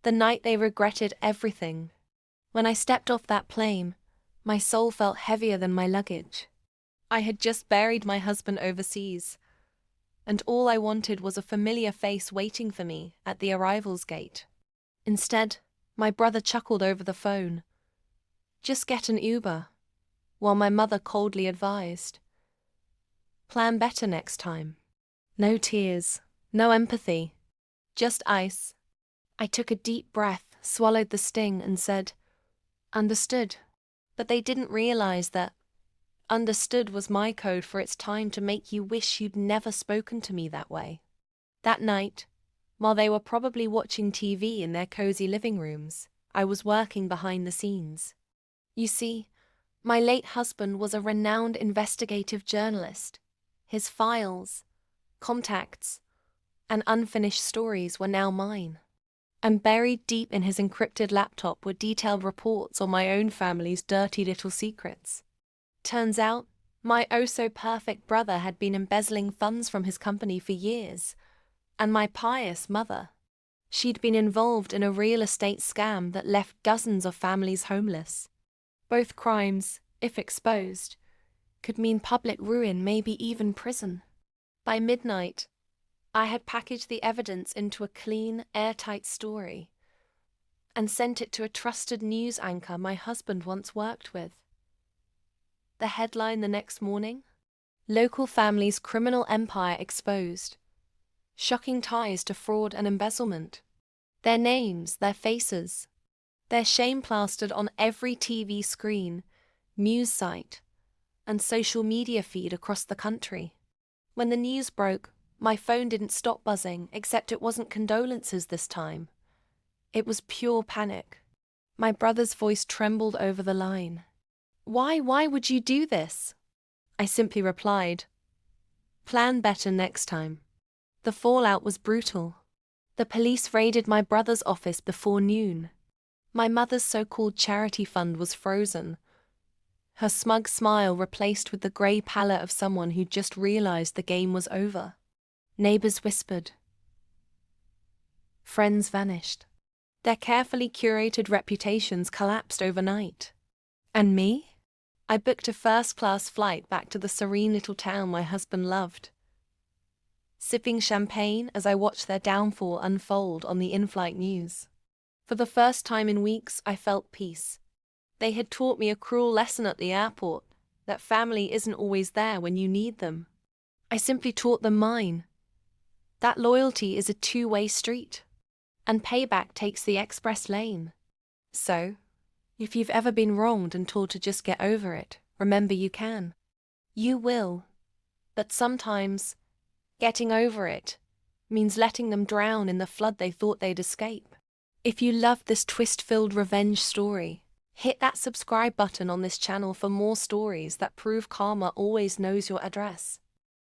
The night they regretted everything. When I stepped off that plane, my soul felt heavier than my luggage. I had just buried my husband overseas, and all I wanted was a familiar face waiting for me at the arrivals gate. Instead, my brother chuckled over the phone. Just get an Uber, while my mother coldly advised, plan better next time. No tears, no empathy, just ice. I took a deep breath, swallowed the sting, and said, understood. But they didn't realize that understood was my code for it's time to make you wish you'd never spoken to me that way. That night, while they were probably watching TV in their cozy living rooms, I was working behind the scenes. You see, my late husband was a renowned investigative journalist. His files, contacts, and unfinished stories were now mine. And buried deep in his encrypted laptop were detailed reports on my own family's dirty little secrets. Turns out, my oh-so-perfect brother had been embezzling funds from his company for years, and my pious mother, she'd been involved in a real estate scam that left dozens of families homeless. Both crimes, if exposed, could mean public ruin, maybe even prison. By midnight, I had packaged the evidence into a clean, airtight story and sent it to a trusted news anchor my husband once worked with. The headline the next morning? Local family's criminal empire exposed. Shocking ties to fraud and embezzlement. Their names, their faces, their shame plastered on every TV screen, news site, and social media feed across the country. When the news broke, my phone didn't stop buzzing, except it wasn't condolences this time. It was pure panic. My brother's voice trembled over the line. Why would you do this? I simply replied, plan better next time. The fallout was brutal. The police raided my brother's office before noon. My mother's so-called charity fund was frozen, her smug smile replaced with the grey pallor of someone who just realized the game was over. Neighbors whispered. Friends vanished. Their carefully curated reputations collapsed overnight. And me? I booked a first-class flight back to the serene little town my husband loved, sipping champagne as I watched their downfall unfold on the in-flight news. For the first time in weeks, I felt peace. They had taught me a cruel lesson at the airport, that family isn't always there when you need them. I simply taught them mine. That loyalty is a two-way street, and payback takes the express lane. So, if you've ever been wronged and told to just get over it, remember you can. You will. But sometimes, getting over it means letting them drown in the flood they thought they'd escape. If you love this twist-filled revenge story, hit that subscribe button on this channel for more stories that prove karma always knows your address.